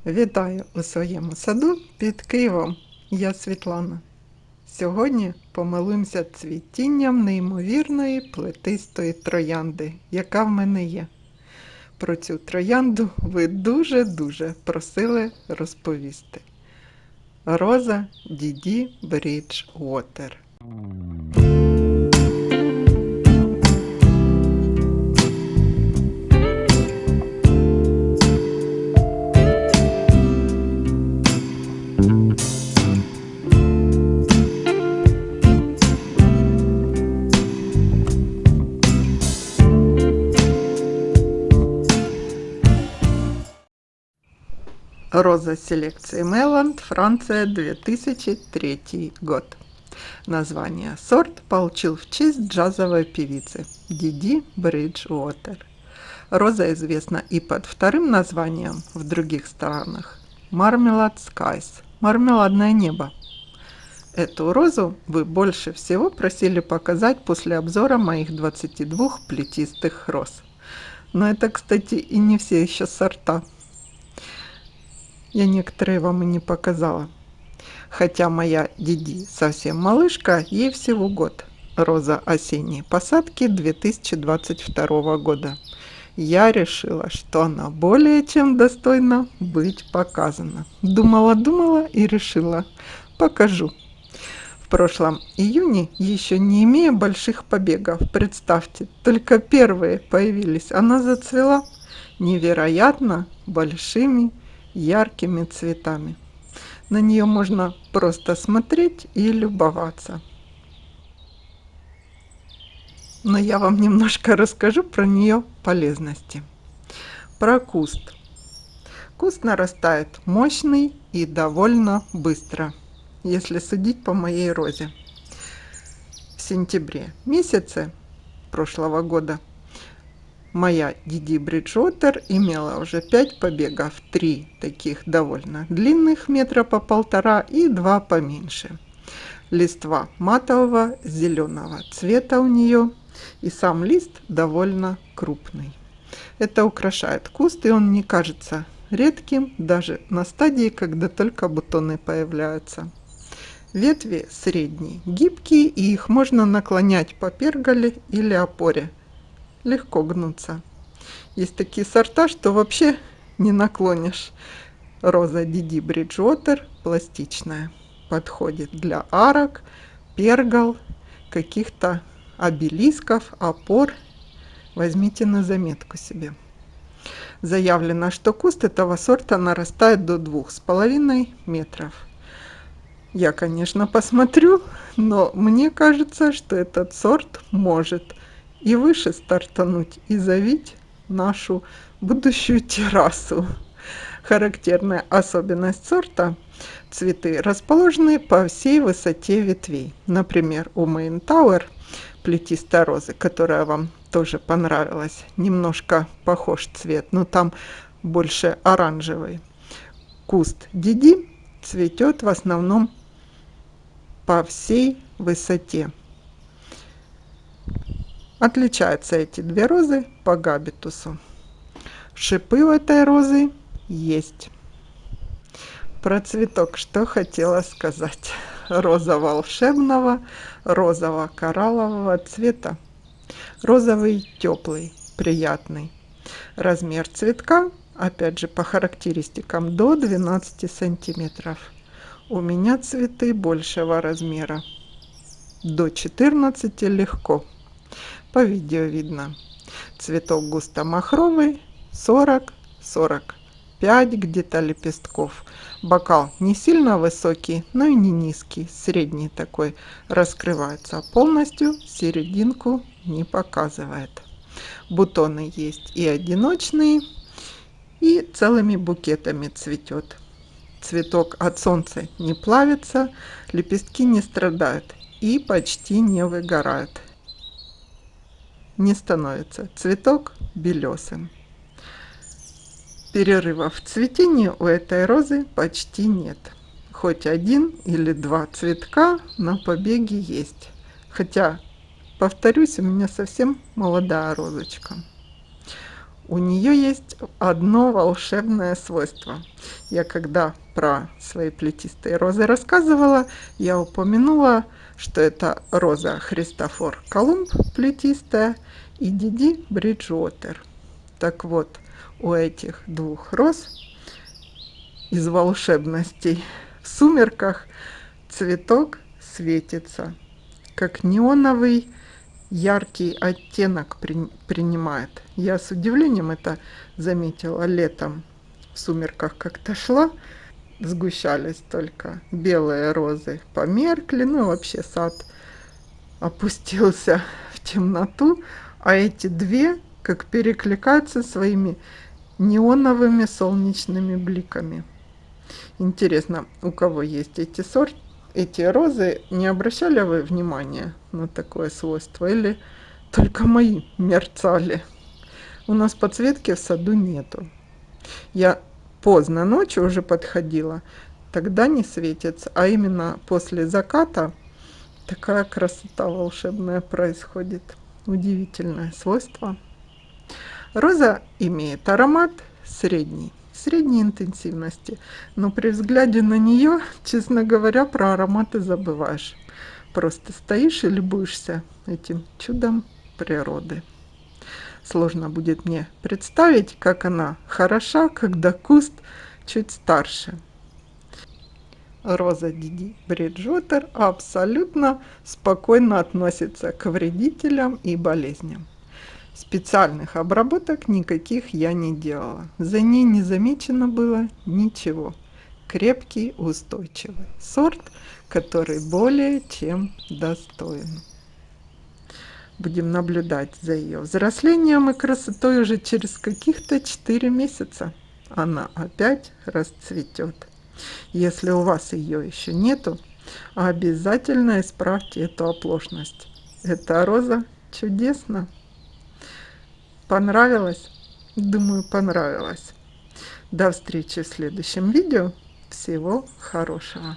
Вітаю у своєму саду під Києвом. Я Світлана. Сьогодні помилуємося цвітінням неймовірної плетистої троянди, яка в мене є. Про цю троянду ви дуже-дуже просили розповісти. Роза Діді Бріджвотер. Роза селекции Меланд, Франция, 2003 год. Название сорт получил в честь джазовой певицы Диди Бриджвотер. Роза известна и под вторым названием в других странах Marmalade Skies – мармеладное небо. Эту розу вы больше всего просили показать после обзора моих 22 плетистых роз. Но это, кстати, и не все еще сорта. Я некоторые вам и не показала. Хотя моя Диди совсем малышка, ей всего год. Роза осенней посадки 2022 года. Я решила, что она более чем достойна быть показана. Думала и решила. Покажу. В прошлом июне, еще не имея больших побегов, представьте, только первые появились, она зацвела невероятно большими яркими цветами. На нее можно просто смотреть и любоваться. Но я вам немножко расскажу про нее полезности. Про куст. Куст нарастает мощный и довольно быстро, если судить по моей розе. В сентябре месяце прошлого года моя Диди Бриджвотер имела уже 5 побегов, 3 таких довольно длинных, метра по 1,5, и 2 поменьше. Листва матового зеленого цвета у нее, и сам лист довольно крупный. Это украшает куст, и он не кажется редким даже на стадии, когда только бутоны появляются. Ветви средние, гибкие, и их можно наклонять по перголе или опоре. Легко гнутся. Есть такие сорта, что вообще не наклонишь. Роза Диди Бриджвотер пластичная. Подходит для арок, пергол, каких-то обелисков, опор. Возьмите на заметку себе. Заявлено, что куст этого сорта нарастает до 2,5 метров. Я, конечно, посмотрю, но мне кажется, что этот сорт может и выше стартануть и завить нашу будущую террасу. Характерная особенность сорта – цветы расположены по всей высоте ветвей. Например, у Main Tower плетистой розы, которая вам тоже понравилась, немножко похож цвет, но там больше оранжевый. Куст Диди цветет в основном по всей высоте. Отличаются эти две розы по габитусу. Шипы у этой розы есть. Про цветок что хотела сказать. Роза волшебного, розово-кораллового цвета. Розовый, теплый, приятный. Размер цветка, опять же по характеристикам, до 12 сантиметров. У меня цветы большего размера. До 14 легко. По видео видно. Цветок густо-махровый, 40-45 где-то лепестков. Бокал не сильно высокий, но и не низкий, средний такой. Раскрывается полностью, серединку не показывает. Бутоны есть и одиночные, и целыми букетами цветет. Цветок от солнца не плавится, лепестки не страдают и почти не выгорают. Не становится цветок белесым. Перерывов в цветении у этой розы почти нет. Хоть 1 или 2 цветка на побеге есть. Хотя, повторюсь, у меня совсем молодая розочка. У нее есть одно волшебное свойство. Я когда про свои плетистые розы рассказывала, я упомянула, что это роза Христофор Колумб плетистая и Диди Бриджуотер. Так вот, у этих двух роз из волшебностей в сумерках цветок светится, как неоновый яркий оттенок принимает. Я с удивлением это заметила летом. В сумерках как-то шла, сгущались только белые розы, померкли, ну вообще сад опустился в темноту, а эти две как перекликаются своими неоновыми солнечными бликами. Интересно, у кого есть эти розы, не обращали вы внимания на такое свойство или только мои мерцали? У нас подсветки в саду нету. Я поздно ночью уже подходила, тогда не светится, а именно после заката такая красота волшебная происходит. Удивительное свойство. Роза имеет аромат средней интенсивности, но при взгляде на нее, честно говоря, про ароматы забываешь. Просто стоишь и любуешься этим чудом природы. Сложно будет мне представить, как она хороша, когда куст чуть старше. Роза Диди Бриджуотер абсолютно спокойно относится к вредителям и болезням. Специальных обработок никаких я не делала. За ней не замечено было ничего. Крепкий, устойчивый сорт, который более чем достоин. Будем наблюдать за ее взрослением и красотой уже через каких-то 4 месяца. Она опять расцветет. Если у вас ее еще нету, обязательно исправьте эту оплошность. Эта роза чудесна. Понравилось? Думаю, понравилось. До встречи в следующем видео. Всего хорошего.